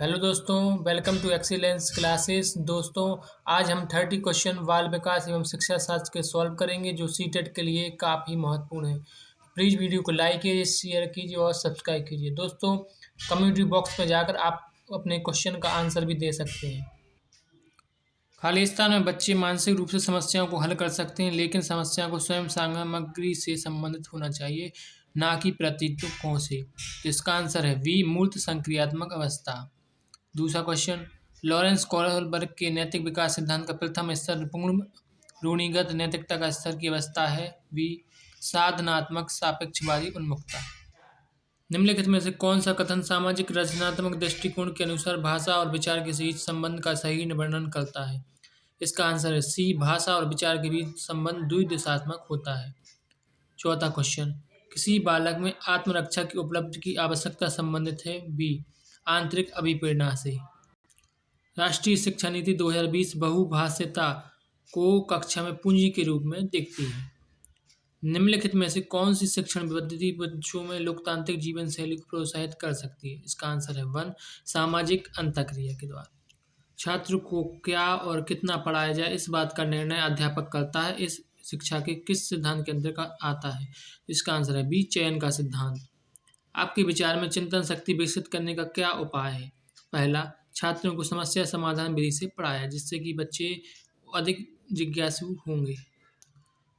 Hello दोस्तों, welcome to excellence classes. दोस्तों, आज हम 30 क्वेश्चन बाल विकास एवं शिक्षा शास्त्र के सॉल्व करेंगे जो सीटेट के लिए काफ़ी महत्वपूर्ण है। प्लीज़ वीडियो को लाइक कीजिए, शेयर कीजिए और सब्सक्राइब कीजिए। दोस्तों, कम्युनिटी बॉक्स में जाकर आप अपने क्वेश्चन का आंसर भी दे सकते हैं। खालिस्तान में बच्चे मानसिक रूप से समस्याओं को हल कर सकते हैं, लेकिन समस्या को स्वयं सामग्री से संबंधित होना चाहिए, ना कि प्रतीकों से। तो इसका आंसर है बी, मूर्त संक्रियात्मक अवस्था। दूसरा क्वेश्चन, लॉरेंस कोहलबर्ग के नैतिक विकास सिद्धांत का प्रथम स्तर पूर्ण रूढ़िगत नैतिकता का स्तर की अवस्था है। बी, साधनात्मक सापेक्षवादी उन्मुखता। निम्नलिखित में से कौन सा कथन सामाजिक रचनात्मक दृष्टिकोण के अनुसार भाषा और विचार के बीच संबंध का सही वर्णन करता है? इसका आंसर है सी, भाषा और विचार के बीच संबंध द्विदिशात्मक होता है। चौथा क्वेश्चन, किसी बालक में आत्मरक्षा की उपलब्धि की आवश्यकता संबंधित है। बी, आंतरिक अभिप्रेरणा से। राष्ट्रीय शिक्षा नीति 2020 बहुभाषिता को कक्षा में पूंजी के रूप में देखती है। निम्नलिखित में से कौन सी शिक्षण पद्धति बच्चों में लोकतांत्रिक जीवन शैली को प्रोत्साहित कर सकती है? इसका आंसर है 1, सामाजिक अंतःक्रिया के द्वारा। छात्र को क्या और कितना पढ़ाया जाए, इस बात का निर्णय अध्यापक करता है। इस शिक्षा के किस सिद्धांत के अंतर्गत आता है? इसका आंसर है बी, चयन का सिद्धांत। आपके विचार में चिंतन शक्ति विकसित करने का क्या उपाय है? पहला, छात्रों को समस्या समाधान विधि से पढ़ाया, जिससे कि बच्चे अधिक जिज्ञासु होंगे।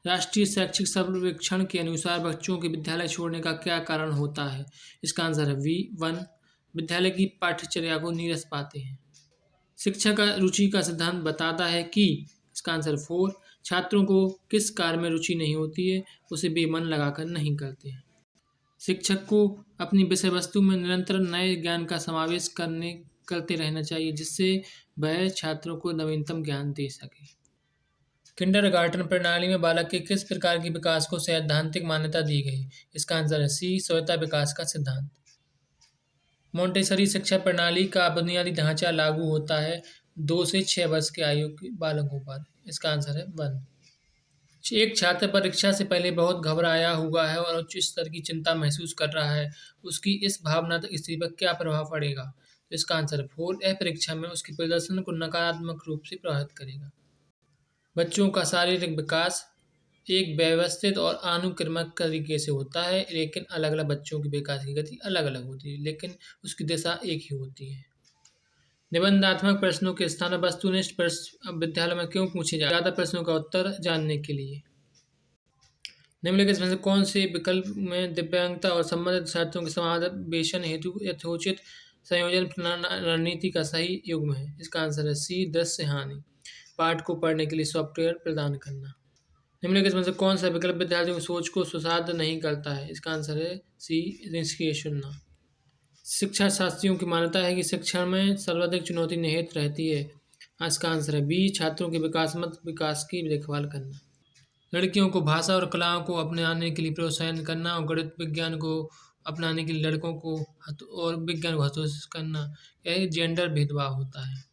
राष्ट्रीय शैक्षिक सर्वेक्षण के अनुसार बच्चों के विद्यालय छोड़ने का क्या कारण होता है? इसका आंसर है बी, 1, विद्यालय की पाठ्यचर्या को नीरस पाते हैं। शिक्षा का रुचि का सिद्धांत बताता है कि, इसका आंसर 4, छात्रों को किस कार्य में रुचि नहीं होती है, उसे वे मन लगाकर नहीं करते हैं। शिक्षक को अपनी विषय वस्तु में निरंतर नए ज्ञान का समावेश करते रहना चाहिए, जिससे वह छात्रों को नवीनतम ज्ञान दे सके। किंडरगार्टन प्रणाली में बालक के किस प्रकार के विकास को सैद्धांतिक मान्यता दी गई? इसका आंसर है सी, स्वायत्ता विकास का सिद्धांत। मोंटेसरी शिक्षा प्रणाली का बुनियादी ढांचा लागू होता है 2 से 6 वर्ष के आयु के बालकों पर। इसका आंसर है 1। एक छात्र परीक्षा से पहले बहुत घबराया हुआ है और उच्च स्तर की चिंता महसूस कर रहा है, उसकी इस भावनात्मक स्थिति पर क्या प्रभाव पड़ेगा? इसका आंसर है 4, यह परीक्षा में उसके प्रदर्शन को नकारात्मक रूप से प्रभावित करेगा। बच्चों का शारीरिक विकास एक व्यवस्थित और अनुक्रमिक तरीके से होता है, लेकिन अलग अलग बच्चों की विकास की गति अलग अलग होती है, लेकिन उसकी दिशा एक ही होती है। निबंधात्मक प्रश्नों के स्थान पर वस्तुनिष्ठ प्रश्न विद्यालय में क्यों पूछे जाते हैं? ज़्यादा प्रश्नों का उत्तर जानने के लिए। निम्नलिखित में से कौन से विकल्प में दिव्यांगता और संबंधित छात्रों के समावेशन हेतु यथोचित संयोजन रणनीति का सही युग्म है? इसका आंसर है सी, दृश्य हानि, पाठ को पढ़ने के लिए सॉफ्टवेयर प्रदान करना। निम्नलिखित में से कौन सा विकल्प विद्यार्थियों की सोच को सुसाध्य नहीं करता है? इसका आंसर है सी, निष्क्रिय सुनना। शिक्षा शास्त्रियों की मान्यता है कि शिक्षण में सर्वाधिक चुनौती निहित रहती है। इसका आंसर है बी, छात्रों के विकासात्मक विकास की देखभाल करना। लड़कियों को भाषा और कलाओं को अपनाने के लिए प्रोत्साहन करना और गणित विज्ञान को अपनाने के लिए लड़कों को और विज्ञान को हतोत्साहित करना, यह जेंडर भेदभाव होता है।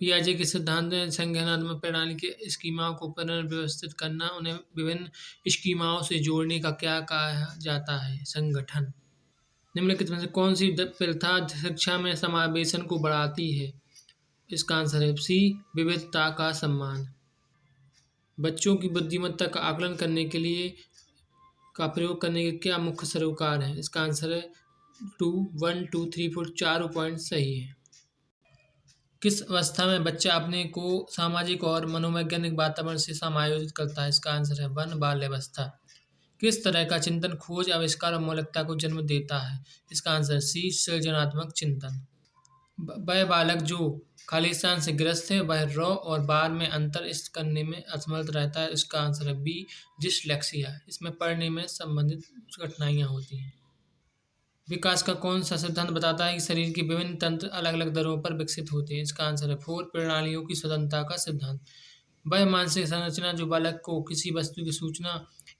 पियाजे के सिद्धांत में संज्ञानात्मक प्रणाली के स्कीमाओं को पुनर्व्यवस्थित करना, उन्हें विभिन्न स्कीमाओं से जोड़ने का क्या कहा जाता है? संगठन। निम्नलिखित में से कौन सी प्रथा शिक्षा में समावेशन को बढ़ाती है? इसका आंसर है सी, विविधता का सम्मान। बच्चों की बुद्धिमत्ता का आकलन करने के लिए का प्रयोग करने के क्या मुख्य सरोकार हैं? इसका आंसर है 2, 1, 2, 3, 4, चारों पॉइंट सही है। किस अवस्था में बच्चा अपने को सामाजिक और मनोवैज्ञानिक वातावरण से समायोजित करता है? इसका आंसर है 1, बाल्यावस्था। किस तरह का चिंतन खोज, आविष्कार और मौलिकता को जन्म देता है? इसका आंसर सी, सृजनात्मक चिंतन। वह बालक जो खालिस्तान से ग्रस्त है वह रॉ और बार में अंतर इस करने में असमर्थ रहता है। इसका आंसर है बी, डिसलेक्सिया। इसमें पढ़ने में संबंधित कठिनाइयाँ होती हैं। विकास का कौन सा सिद्धांत बताता है कि शरीर के विभिन्न तंत्र अलग अलग दरों पर विकसित होते हैं? इसका आंसर है 4, प्रणालियों की स्वतंत्रता का सिद्धांत। वह मानसिक संरचना जो बालक को किसी वस्तु की सूचना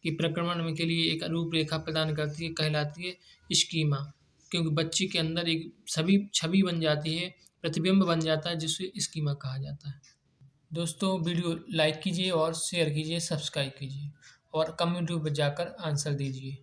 के प्रक्रमण के लिए एक रूपरेखा प्रदान करती है कहलाती है स्कीमा, क्योंकि बच्चे के अंदर एक छवि बन जाती है, प्रतिबिंब बन जाता है, जिसे स्कीमा कहा जाता है। दोस्तों, वीडियो लाइक कीजिए और शेयर कीजिए, सब्सक्राइब कीजिए और कमेंट में जाकर आंसर दीजिए।